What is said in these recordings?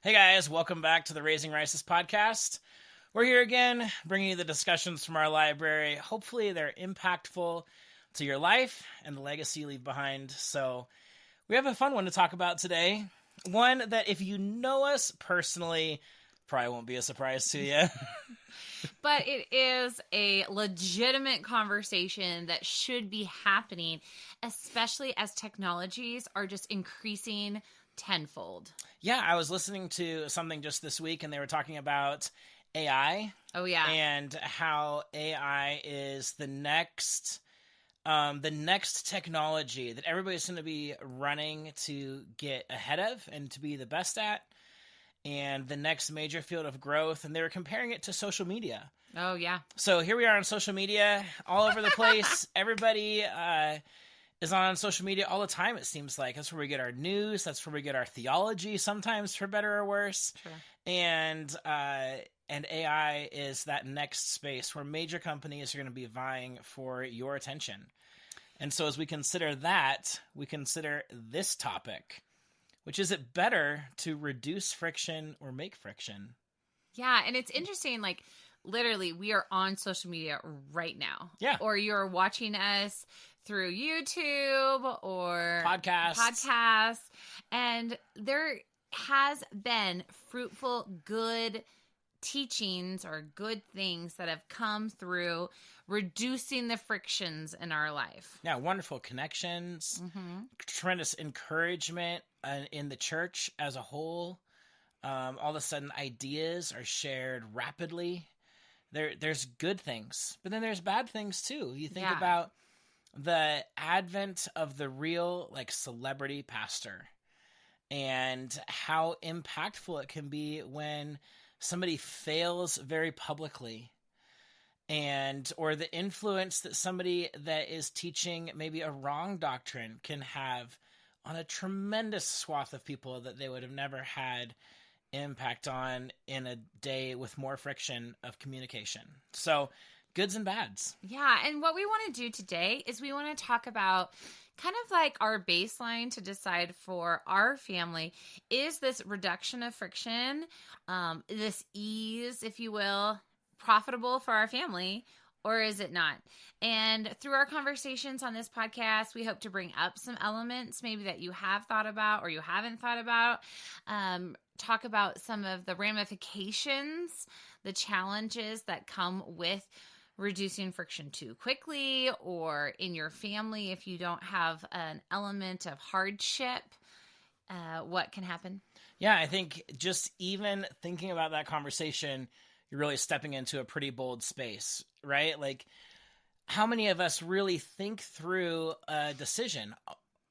Hey guys, welcome back to the Raising Rices podcast. We're here again, bringing you the discussions from our library. Hopefully, they're impactful to your life and the legacy you leave behind. So, we have a fun one to talk about today. One that, if you know us personally, probably won't be a surprise to you. But it is a legitimate conversation that should be happening, especially as technologies are just increasing tenfold. Yeah, I was listening to something just this week, and they were talking about AI. Oh, yeah. And how AI is the next technology that everybody's going to be running to get ahead of and to be the best at, and the next major field of growth. And they were comparing it to social media. Oh, yeah. So here we are on social media all over the place. Everybody is on social media all the time, it seems like. That's where we get our news. That's where we get our theology, sometimes for better or worse. Sure. And AI is that next space where major companies are going to be vying for your attention. And so as we consider that, we consider this topic, which is it better to reduce friction or make friction? Yeah, and it's interesting, like, literally, we are on social media right now. Yeah. Or you're watching us through YouTube or podcasts. And there has been fruitful, good teachings or good things that have come through reducing the frictions in our life. Yeah, wonderful connections, tremendous encouragement in the church as a whole. All of a sudden, ideas are shared rapidly. There's good things, but then there's bad things too. You think about the advent of the real, like, celebrity pastor and how impactful it can be when somebody fails very publicly, or the influence that somebody that is teaching maybe a wrong doctrine can have on a tremendous swath of people that they would have never had impact on in a day with more friction of communication. So goods and bads. Yeah, and what we want to do today is we want to talk about kind of like our baseline to decide for our family. Is this reduction of friction, this ease, if you will, profitable for our family, or is it not? And through our conversations on this podcast, we hope to bring up some elements maybe that you have thought about or you haven't thought about. Talk about some of the ramifications, the challenges that come with reducing friction too quickly, or in your family, if you don't have an element of hardship, what can happen? Yeah, I think just even thinking about that conversation, you're really stepping into a pretty bold space, right? Like, how many of us really think through a decision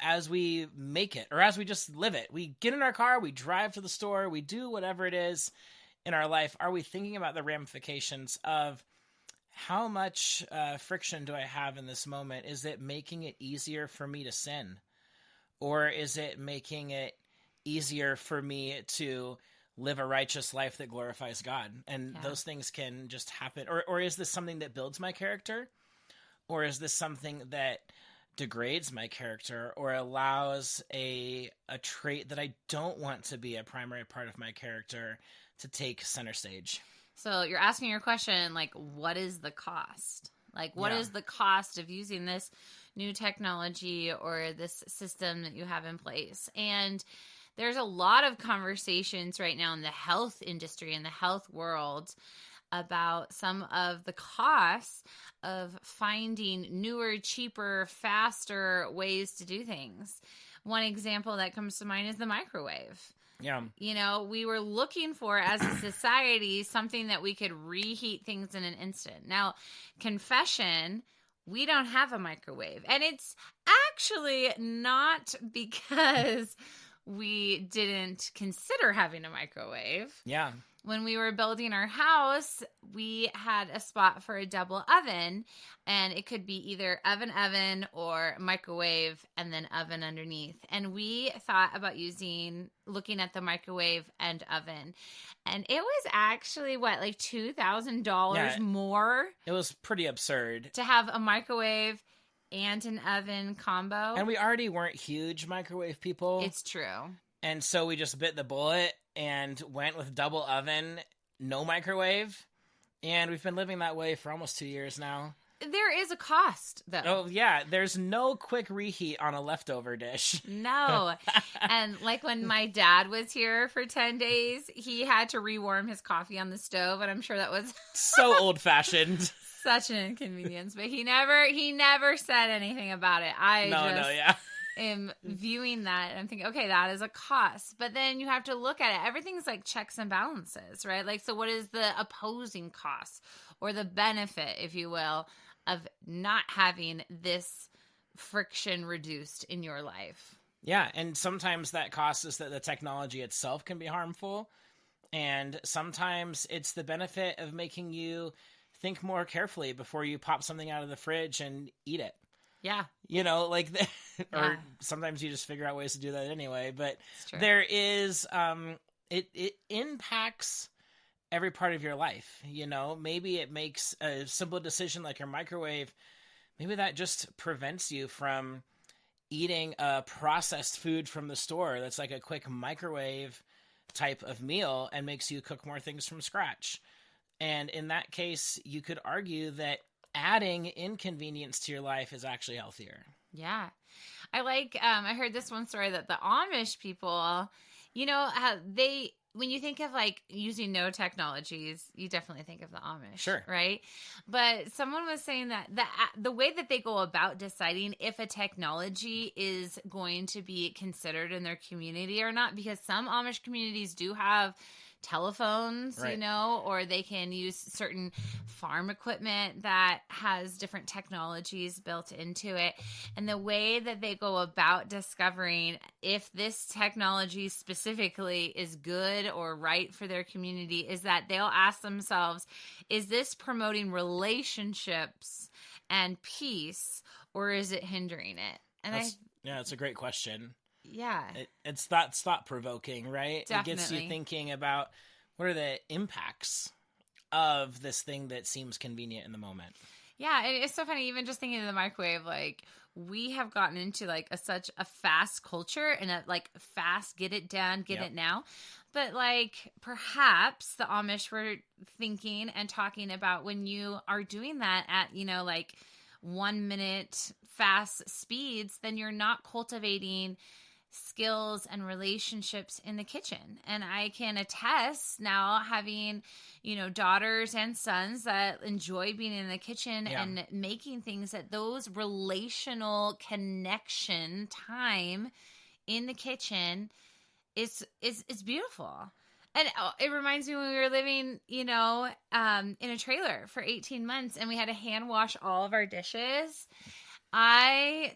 as we make it, or as we just live it? We get in our car, we drive to the store, we do whatever it is in our life. Are we thinking about the ramifications of how much friction do I have in this moment? Is it making it easier for me to sin? Or is it making it easier for me to live a righteous life that glorifies God? And those things can just happen. Or is this something that builds my character? Or is this something that degrades my character or allows a trait that I don't want to be a primary part of my character to take center stage? So you're asking your question, like, what is the cost? Like, what is the cost of using this new technology or this system that you have in place? And there's a lot of conversations right now in the health industry, in the health world, about some of the costs of finding newer, cheaper, faster ways to do things. One example that comes to mind is the microwave. Yeah. You know, we were looking for, as a society, something that we could reheat things in an instant. Now, confession, we don't have a microwave. And it's actually not because we didn't consider having a microwave. Yeah. When we were building our house, we had a spot for a double oven, and it could be either oven or microwave and then oven underneath. And we thought about looking at the microwave and oven. And it was actually like $2,000 more. It was pretty absurd To have a microwave and an oven combo. And we already weren't huge microwave people. It's true. And so we just bit the bullet and went with double oven, no microwave. And we've been living that way for almost 2 years now. There is a cost, though. Oh, yeah. There's no quick reheat on a leftover dish. No. And like when my dad was here for 10 days, he had to rewarm his coffee on the stove. And I'm sure that was So old fashioned. such an inconvenience. But he never said anything about it. I am viewing that and I'm thinking, okay, that is a cost. But then you have to look at it. Everything's like checks and balances, right? Like, so what is the opposing cost or the benefit, if you will, of not having this friction reduced in your life? Yeah, and sometimes that cost is that the technology itself can be harmful, and sometimes it's the benefit of making you think more carefully before you pop something out of the fridge and eat it. Yeah. You know, like, or sometimes you just figure out ways to do that anyway, but there is, it impacts every part of your life. You know, maybe it makes a simple decision like your microwave. Maybe that just prevents you from eating a processed food from the store that's like a quick microwave type of meal and makes you cook more things from scratch. And in that case, you could argue that adding inconvenience to your life is actually healthier. Yeah. I like, I heard this one story that the Amish people, you know, how when you think of like using no technologies, you definitely think of the Amish, sure, right? But someone was saying that the way that they go about deciding if a technology is going to be considered in their community or not, because some Amish communities do have telephones, right, you know, or they can use certain farm equipment that has different technologies built into it. And the way that they go about discovering if this technology specifically is good or right for their community is that they'll ask themselves, is this promoting relationships and peace, or is it hindering it? And it's a great question. Yeah. It's thought-provoking, right? Definitely. It gets you thinking about what are the impacts of this thing that seems convenient in the moment. Yeah, and it's so funny, even just thinking of the microwave, like, we have gotten into, like, such a fast culture and a, like, fast, get it done, get it now. But, like, perhaps the Amish were thinking and talking about when you are doing that at, you know, like, 1 minute fast speeds, then you're not cultivating skills and relationships in the kitchen. And I can attest now, having, you know, daughters and sons that enjoy being in the kitchen and making things, that those relational connection time in the kitchen is beautiful. And it reminds me when we were living, you know, in a trailer for 18 months and we had to hand wash all of our dishes. I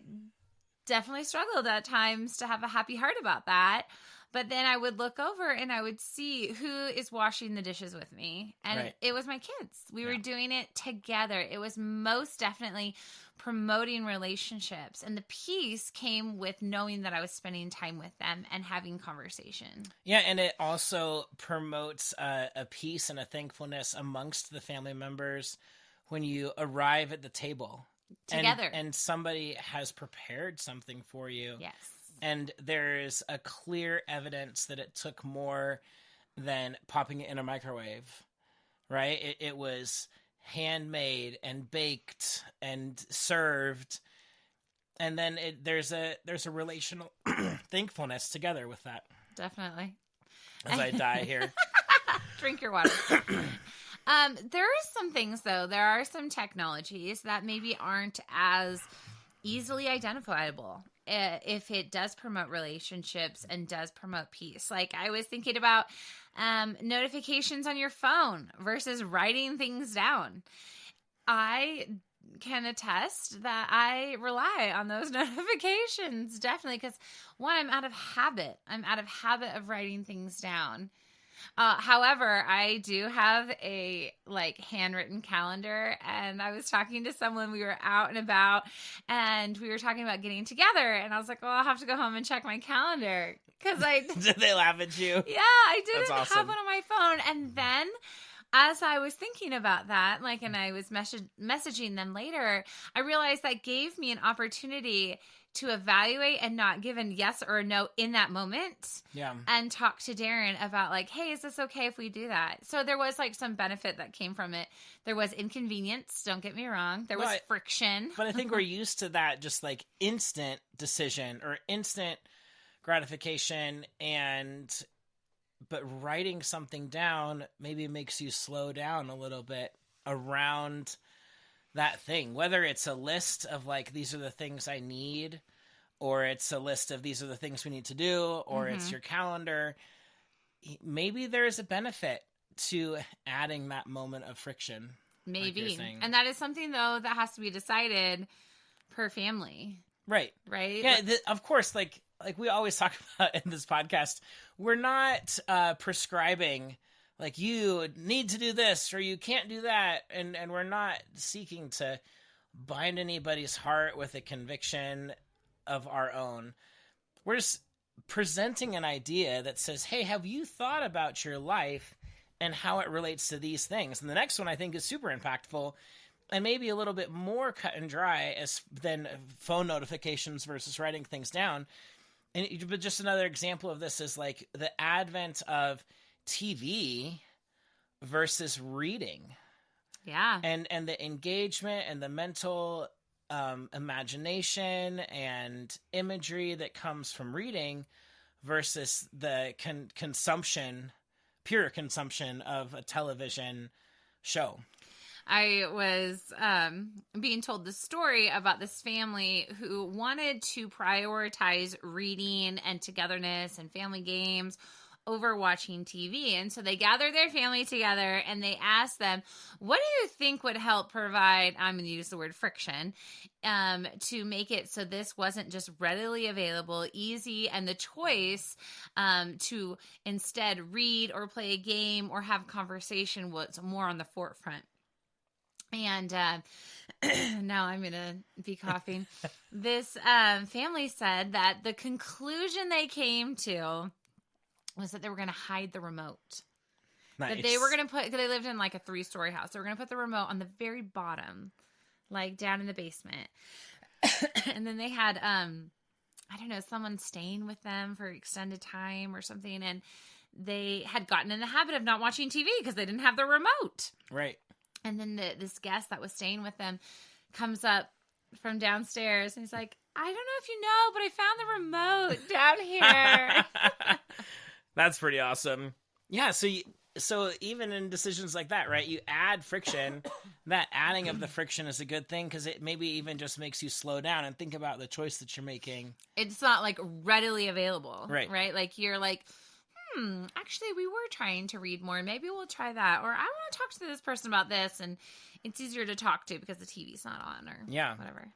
definitely struggled at times to have a happy heart about that. But then I would look over and I would see who is washing the dishes with me. And it was my kids. We were doing it together. It was most definitely promoting relationships. And the peace came with knowing that I was spending time with them and having conversation. Yeah, and it also promotes a peace and a thankfulness amongst the family members when you arrive at the table together. And somebody has prepared something for you. Yes. And there's a clear evidence that it took more than popping it in a microwave, right? It was handmade and baked and served. And then there's a relational thankfulness together with that. Definitely. As I die here. Drink your water. There are some things, though. There are some technologies that maybe aren't as easily identifiable if it does promote relationships and does promote peace. Like, I was thinking about notifications on your phone versus writing things down. I can attest that I rely on those notifications, definitely, because one, I'm out of habit. I'm out of habit of writing things down. However, I do have a handwritten calendar, and I was talking to someone, we were out and about, and we were talking about getting together, and I was like, well, I'll have to go home and check my calendar, because Did they laugh at you? Yeah, I didn't have one on my phone. And then as I was thinking about that, and I was messaging them later, I realized that gave me an opportunity to evaluate and not give a yes or a no in that moment. Yeah. And talk to Darren about like, hey, is this okay if we do that? So there was like some benefit that came from it. There was inconvenience. Don't get me wrong. There was friction. But I think we're used to that, just like instant decision or instant gratification, but writing something down maybe makes you slow down a little bit around that thing, whether it's a list of like, these are the things I need, or it's a list of these are the things we need to do, or it's your calendar. Maybe there's a benefit to adding that moment of friction. Maybe. Like, and that is something though that has to be decided per family. Right. Yeah, of course, like we always talk about in this podcast, we're not prescribing like you need to do this or you can't do that, and we're not seeking to bind anybody's heart with a conviction of our own. We're just presenting an idea that says, hey, have you thought about your life and how it relates to these things? And the next one I think is super impactful and maybe a little bit more cut and dry than phone notifications versus writing things down. But just another example of this is like the advent of TV versus reading. Yeah. And the engagement and the mental imagination and imagery that comes from reading versus the pure consumption of a television show. I was being told the story about this family who wanted to prioritize reading and togetherness and family games over watching TV. And so they gathered their family together and they asked them, what do you think would help provide, I'm going to use the word friction, to make it so this wasn't just readily available, easy, and the choice to instead read or play a game or have a conversation was more on the forefront. And now I'm going to be coughing. This family said that the conclusion they came to was that they were going to hide the remote. Nice. That they were going to put, because they lived in like a 3-story house. They were going to put the remote on the very bottom, like down in the basement. And then they had, I don't know, someone staying with them for extended time or something. And they had gotten in the habit of not watching TV because they didn't have the remote. Right. And then this guest that was staying with them comes up from downstairs and he's like, I don't know if you know, but I found the remote down here. That's pretty awesome. Yeah. So even in decisions like that, right, you add friction. That adding of the friction is a good thing because it maybe even just makes you slow down and think about the choice that you're making. It's not like readily available. Right. Like you're like, actually, we were trying to read more. Maybe we'll try that. Or I want to talk to this person about this. And it's easier to talk to because the TV's not on or whatever.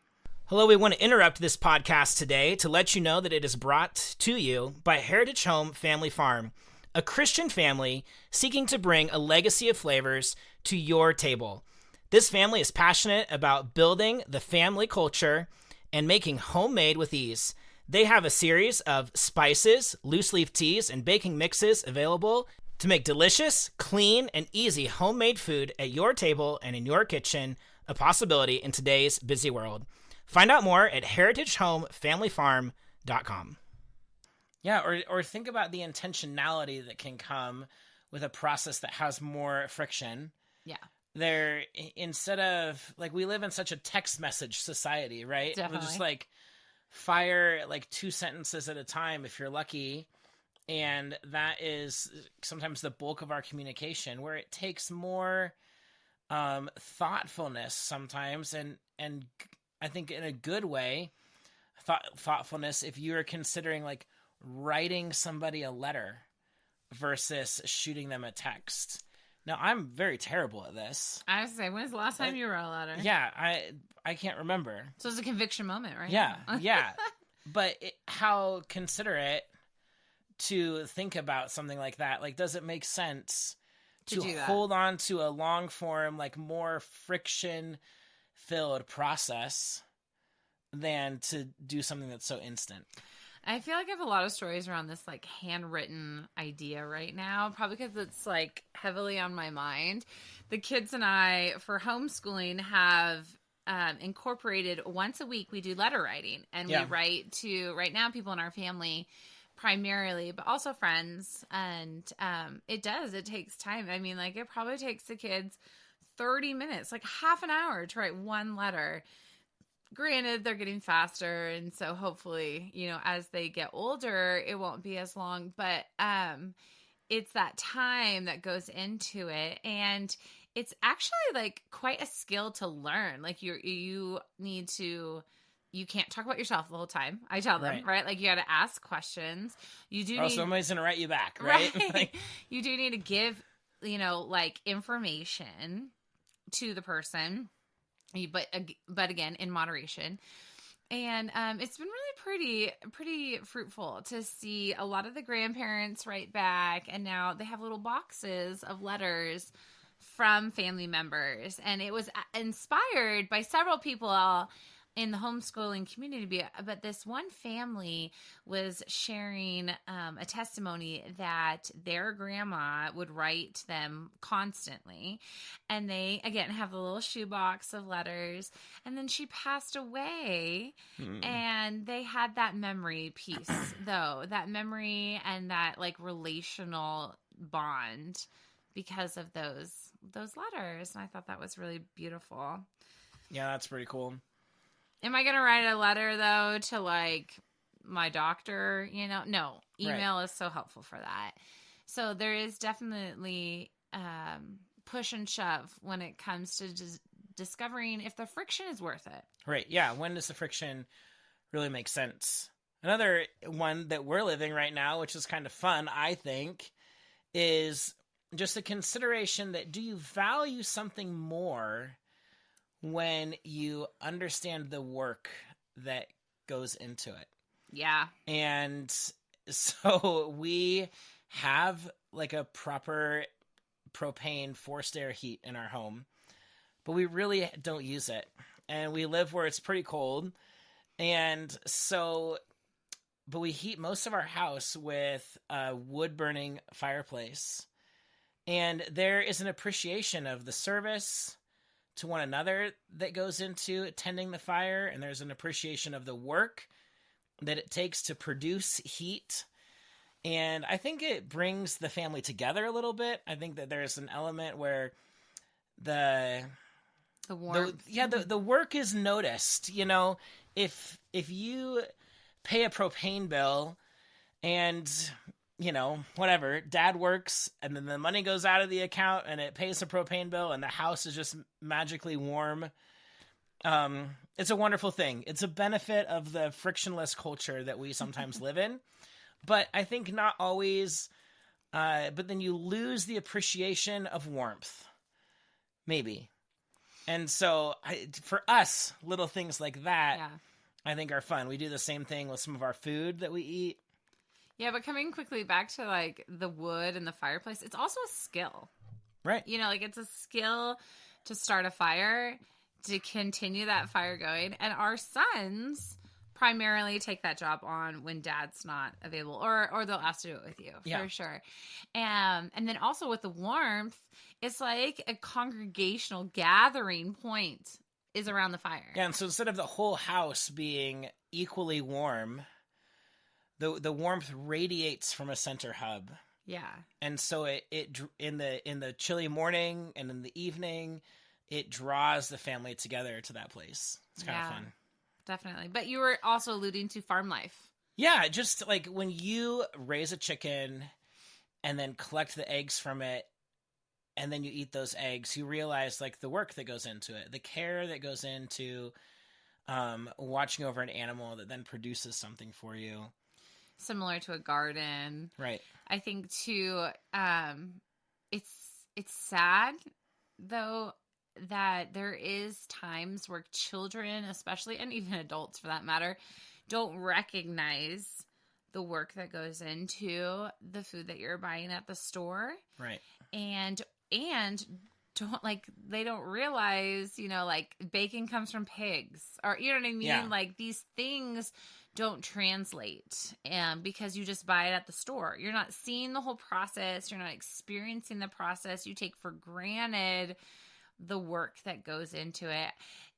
Hello, we want to interrupt this podcast today to let you know that it is brought to you by Heritage Home Family Farm, a Christian family seeking to bring a legacy of flavors to your table. This family is passionate about building the family culture and making homemade with ease. They have a series of spices, loose leaf teas, and baking mixes available to make delicious, clean, and easy homemade food at your table and in your kitchen a possibility in today's busy world. Find out more at heritagehomefamilyfarm.com. Yeah, or think about the intentionality that can come with a process that has more friction. Yeah. There, instead of, like, we live in such a text message society, right? Definitely. We're just like, fire like 2 sentences at a time if you're lucky, and that is sometimes the bulk of our communication, where it takes more thoughtfulness sometimes, and I think in a good way, thoughtfulness if you're considering like writing somebody a letter versus shooting them a text. Now, I'm very terrible at this. I was say, when's the last time you wrote a letter? Yeah, I can't remember. So it's a conviction moment, right? Yeah. But how considerate to think about something like that. Like, does it make sense to hold on to a long form, like more friction-filled process than to do something that's so instant? I feel like I have a lot of stories around this like handwritten idea right now, probably because it's like heavily on my mind. The kids and I, for homeschooling, have incorporated once a week. We do letter writing, and Yeah. we write to right now people in our family primarily, but also friends. And it takes time. I mean, like, it probably takes the kids 30 minutes, like half an hour, to write one letter. Granted, they're getting faster, and so hopefully, as they get older, it won't be as long. But it's that time that goes into it, and it's actually like quite a skill to learn. Like, you need to. You can't talk about yourself the whole time. I tell them, right? Like, you got to ask questions. You do need somebody's gonna write you back, right? Like, you do need to give, like, information to the person, but again, in moderation. And it's been really pretty fruitful to see a lot of the grandparents write back, and now they have little boxes of letters from family members, and it was inspired by several people in the homeschooling community. But this one family was sharing a testimony that their grandma would write them constantly. And they, again, have the little shoebox of letters. And then she passed away. And they had that memory piece, though. That memory and that, like, relational bond because of those letters. And I thought that was really beautiful. Yeah, that's pretty cool. Am I going to write a letter, though, to, like, my doctor? No. Email is so helpful for that. So there is definitely push and shove when it comes to discovering if the friction is worth it. Right. Yeah. When does the friction really make sense? Another one that we're living right now, which is kind of fun, I think, is just a consideration that, do you value something more when you understand the work that goes into it? Yeah. And so we have, like, a proper propane forced air heat in our home, but we really don't use it. And we live where it's pretty cold. And so, but we heat most of our house with a wood burning fireplace. And there is an appreciation of the service to one another that goes into tending the fire, and there's an appreciation of the work that it takes to produce heat. And I think it brings the family together a little bit. I think that there's an element where the warmth. The work is noticed. If you pay a propane bill and, whatever, dad works, and then the money goes out of the account and it pays the propane bill and the house is just magically warm. It's a wonderful thing. It's a benefit of the frictionless culture that we sometimes live in, but I think not always, but then you lose the appreciation of warmth, maybe. And so for us, little things like that, I think are fun. We do the same thing with some of our food that we eat. Yeah, but coming quickly back to, like, the wood and the fireplace, it's also a skill. Right. Like, it's a skill to start a fire, to continue that fire going. And our sons primarily take that job on when dad's not available, or they'll ask to do it with you, for sure. And then also with the warmth, it's like a congregational gathering point is around the fire. Yeah, and so instead of the whole house being equally warm, the warmth radiates from a center hub. Yeah. And so it in the chilly morning and in the evening, it draws the family together to that place. It's kind of fun. Definitely. But you were also alluding to farm life. Yeah, just like when you raise a chicken and then collect the eggs from it, and then you eat those eggs, you realize, like, the work that goes into it, the care that goes into watching over an animal that then produces something for you. Similar to a garden. Right. I think, too, it's sad, though, that there is times where children, especially, and even adults for that matter, don't recognize the work that goes into the food that you're buying at the store. Right. And they don't realize, like, bacon comes from pigs, or, you know what I mean? Yeah. Like, these things don't translate because you just buy it at the store. You're not seeing the whole process. You're not experiencing the process. You take for granted the work that goes into it.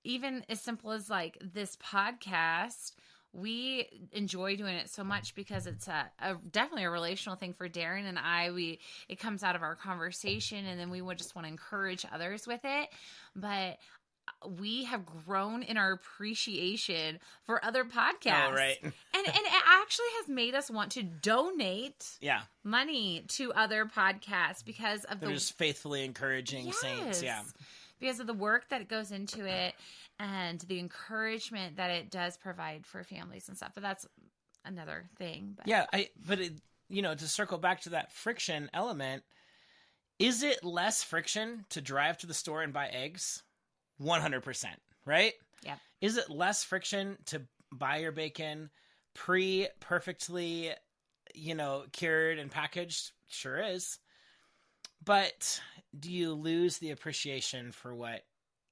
Even as simple as like this podcast, we enjoy doing it so much because it's a definitely a relational thing for Darren and I. It comes out of our conversation, and then we would just want to encourage others with it. But we have grown in our appreciation for other podcasts. Oh, right. and it actually has made us want to donate money to other podcasts because of They're just faithfully encouraging saints. Yeah. Because of the work that goes into it and the encouragement that it does provide for families and stuff. But that's another thing. But. Yeah. To circle back to that friction element, is it less friction to drive to the store and buy eggs? 100%, right? Yeah. Is it less friction to buy your bacon perfectly, cured and packaged? Sure is. But do you lose the appreciation for what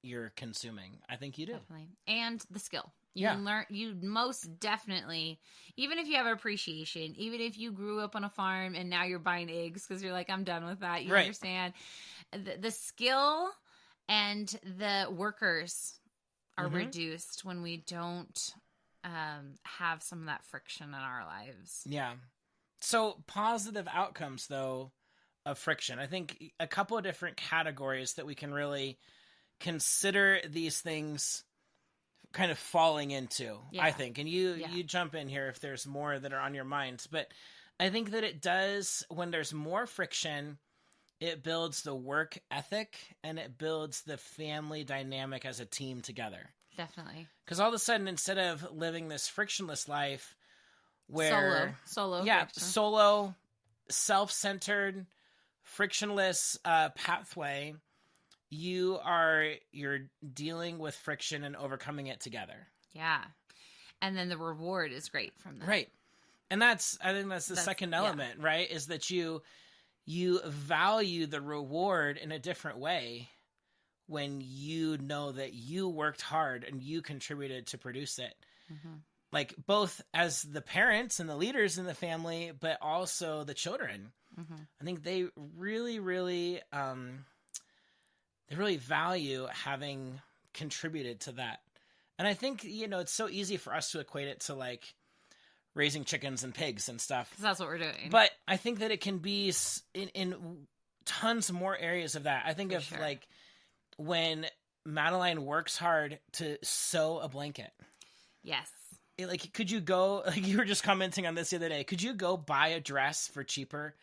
you're consuming? I think you do. Definitely. And the skill. You most definitely, even if you have appreciation, even if you grew up on a farm and now you're buying eggs because you're like, I'm done with that. You understand the skill and the workers are reduced when we don't have some of that friction in our lives. Yeah. So positive outcomes, though, of friction. I think a couple of different categories that we can really consider these things kind of falling into, I think. And you jump in here if there's more that are on your minds. But I think that it does, when there's more friction, it builds the work ethic and it builds the family dynamic as a team together. Definitely. Because all of a sudden, instead of living this frictionless life where... Solo. Solo, self-centered, frictionless pathway, you're dealing with friction and overcoming it together. Yeah. And then the reward is great from that. Right. And I think that's the second element, right? Is that you value the reward in a different way when you know that you worked hard and you contributed to produce it. Mm-hmm. Like both as the parents and the leaders in the family, but also the children. Mm-hmm. I think they really, really, they really value having contributed to that. And I think, it's so easy for us to equate it to like raising chickens and pigs and stuff. 'Cause that's what we're doing. But I think that it can be in tons more areas of that. I think of like when Madeline works hard to sew a blanket. Yes. Could you go, like you were just commenting on this the other day, could you go buy a dress for cheaper?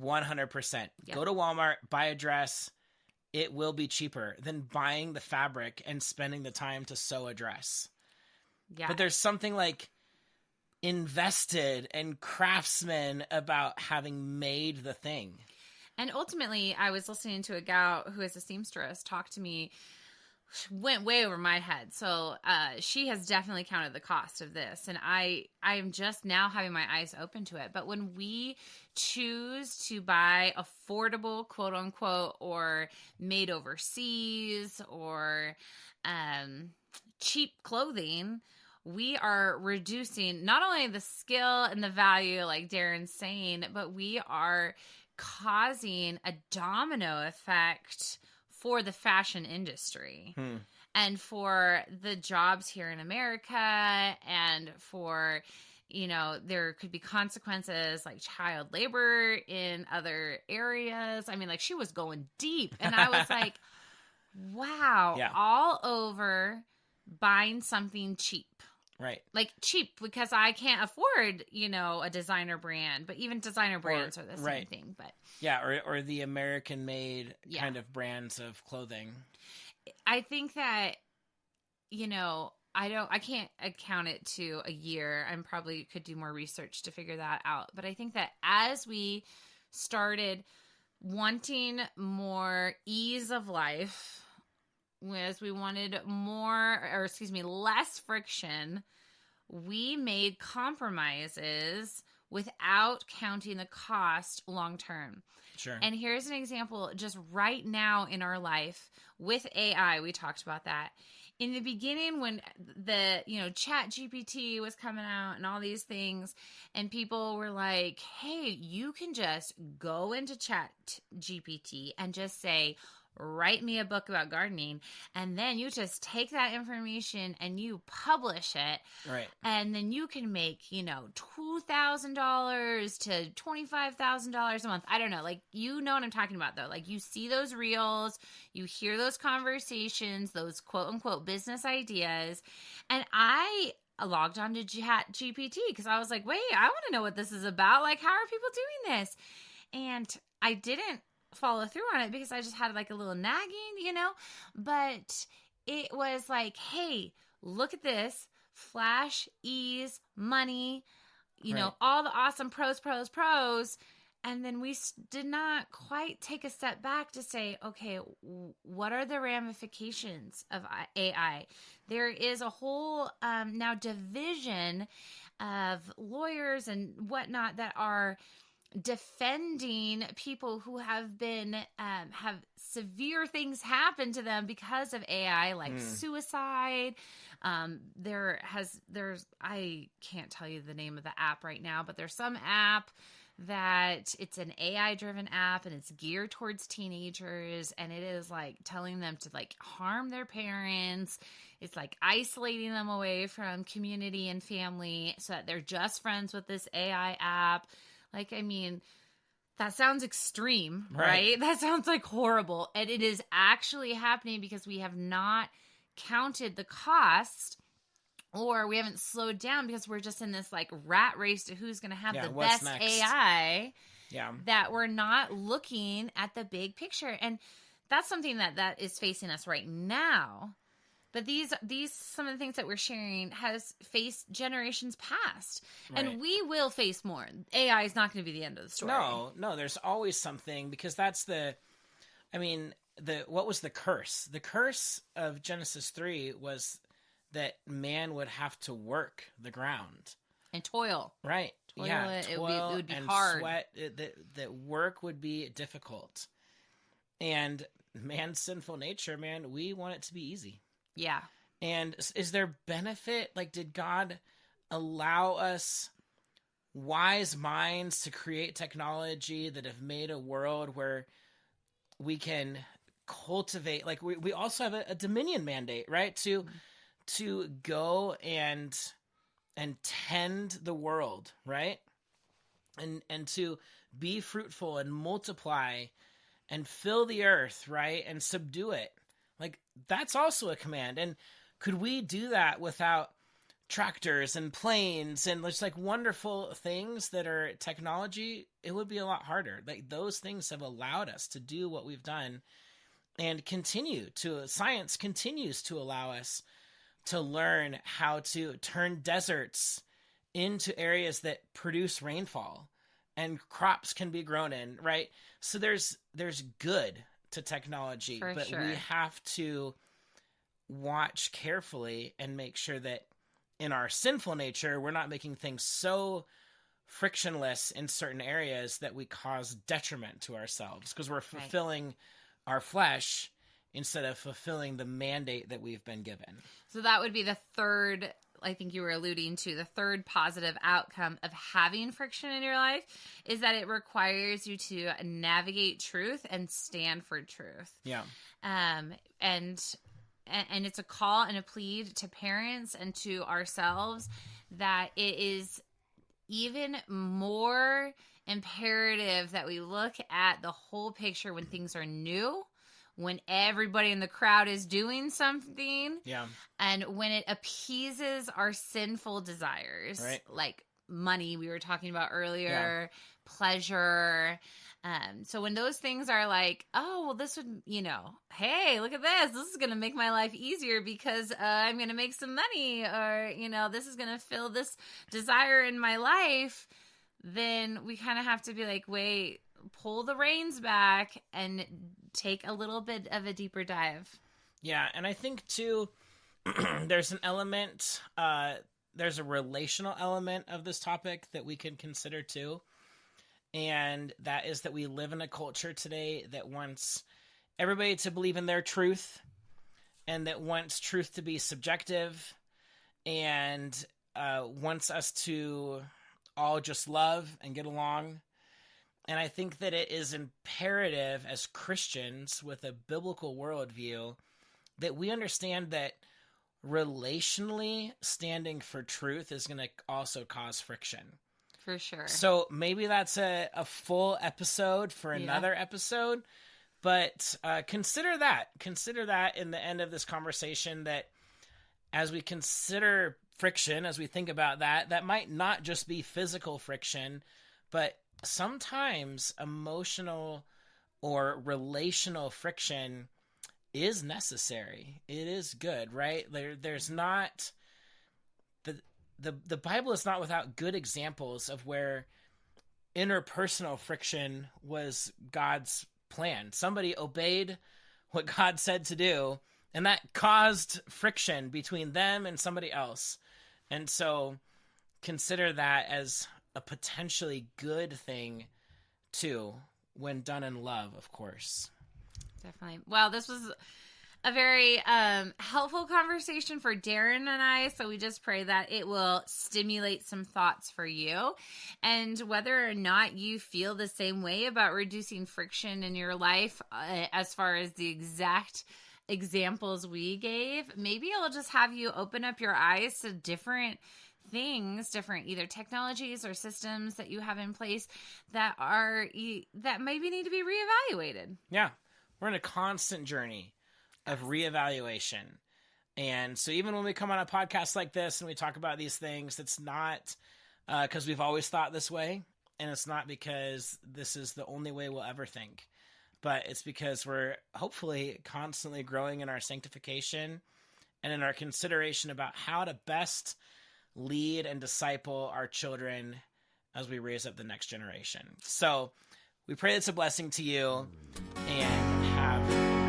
100%. Yep. Go to Walmart, buy a dress. It will be cheaper than buying the fabric and spending the time to sew a dress. Yeah. But there's something like invested and craftsman about having made the thing. And ultimately, I was listening to a gal who is a seamstress talk to me, went way over my head. So she has definitely counted the cost of this. And I am just now having my eyes open to it. But when we choose to buy affordable, quote unquote, or made overseas or cheap clothing, we are reducing not only the skill and the value, like Darren's saying, but we are causing a domino effect for the fashion industry and for the jobs here in America, and for, there could be consequences like child labor in other areas. I mean, like she was going deep, and I was like, wow, all over buying something cheap. Right. Like cheap because I can't afford, a designer brand, but even designer brands are the same thing. But yeah, or the American made kind of brands of clothing. I think that, I can't account it to a year. I probably could do more research to figure that out. But I think that as we started wanting more ease of life, as we wanted less friction, we made compromises without counting the cost long term. Sure. And here's an example just right now in our life with AI. We talked about that. In the beginning, when the, Chat GPT was coming out and all these things, and people were like, hey, you can just go into Chat GPT and just say, write me a book about gardening. And then you just take that information and you publish it. Right. And then you can make, $2,000 to $25,000 a month. I don't know. Like, you know what I'm talking about, though. Like, you see those reels, you hear those conversations, those quote unquote business ideas. And I logged on to Chat GPT because I was like, wait, I want to know what this is about. Like, how are people doing this? And I didn't follow through on it because I just had like a little nagging, but it was like, hey, look at this: flash, ease, money, Right. all the awesome pros. And then we did not quite take a step back to say, okay, what are the ramifications of AI? There is a whole now division of lawyers and whatnot that are defending people who have been have severe things happen to them because of AI, like suicide. There's I can't tell you the name of the app right now, but there's some app that it's an AI driven app and it's geared towards teenagers, and it is like telling them to like harm their parents. It's like isolating them away from community and family so that they're just friends with this AI app. Like, I mean, that sounds extreme, right? That sounds like horrible. And it is actually happening because we have not counted the cost, or we haven't slowed down because we're just in this like rat race to who's going to have the best next? AI. Yeah. That we're not looking at the big picture. And that's something that is facing us right now. But these some of the things that we're sharing has faced generations past. Right. And we will face more. AI is not going to be the end of the story. No, there's always something, because that's what was the curse? The curse of Genesis 3 was that man would have to work the ground. And toil. Right. Toil yeah. it would be and hard. Sweat. That work would be difficult. And man's sinful nature, man, we want it to be easy. Yeah. And is there benefit? Like, did God allow us wise minds to create technology that have made a world where we can cultivate? Like, we also have a dominion mandate, right? To go and tend the world, right? And to be fruitful and multiply and fill the earth, right? And subdue it. Like, that's also a command. And could we do that without tractors and planes and just like wonderful things that are technology? It would be a lot harder. Like, those things have allowed us to do what we've done, and science continues to allow us to learn how to turn deserts into areas that produce rainfall and crops can be grown in, right? So there's good to technology, but we have to watch carefully and make sure that in our sinful nature, we're not making things so frictionless in certain areas that we cause detriment to ourselves, because we're fulfilling our flesh instead of fulfilling the mandate that we've been given. So that would be the third, I think you were alluding to, the third positive outcome of having friction in your life is that it requires you to navigate truth and stand for truth. Yeah. And it's a call and a plead to parents and to ourselves that it is even more imperative that we look at the whole picture when things are new, when everybody in the crowd is doing something, and when it appeases our sinful desires, right, like money we were talking about earlier, pleasure. So when those things are like, oh, well, this would, hey, look at this. This is going to make my life easier because I'm going to make some money, or, this is going to fill this desire in my life. Then we kind of have to be like, wait, pull the reins back and take a little bit of a deeper dive. Yeah. And I think too, there's an element, there's a relational element of this topic that we can consider too. And that is that we live in a culture today that wants everybody to believe in their truth, and that wants truth to be subjective, and wants us to all just love and get along. And I think that it is imperative as Christians with a biblical worldview that we understand that relationally standing for truth is going to also cause friction. For sure. So maybe that's a full episode for another episode, but consider that in the end of this conversation, that as we consider friction, as we think about that might not just be physical friction, but sometimes emotional or relational friction is necessary. It is good, right? There's not the Bible is not without good examples of where interpersonal friction was God's plan. Somebody obeyed what God said to do, and that caused friction between them and somebody else. And so consider that as a potentially good thing too, when done in love, of course. Definitely. Well, this was a very helpful conversation for Darren and I, so we just pray that it will stimulate some thoughts for you. And whether or not you feel the same way about reducing friction in your life, as far as the exact examples we gave, maybe it'll just have you open up your eyes to different things, different either technologies or systems that you have in place that maybe need to be reevaluated. Yeah. We're in a constant journey of reevaluation. And so even when we come on a podcast like this and we talk about these things, it's not because we've always thought this way, and it's not because this is the only way we'll ever think, but it's because we're hopefully constantly growing in our sanctification and in our consideration about how to best lead and disciple our children as we raise up the next generation. So we pray it's a blessing to you, and have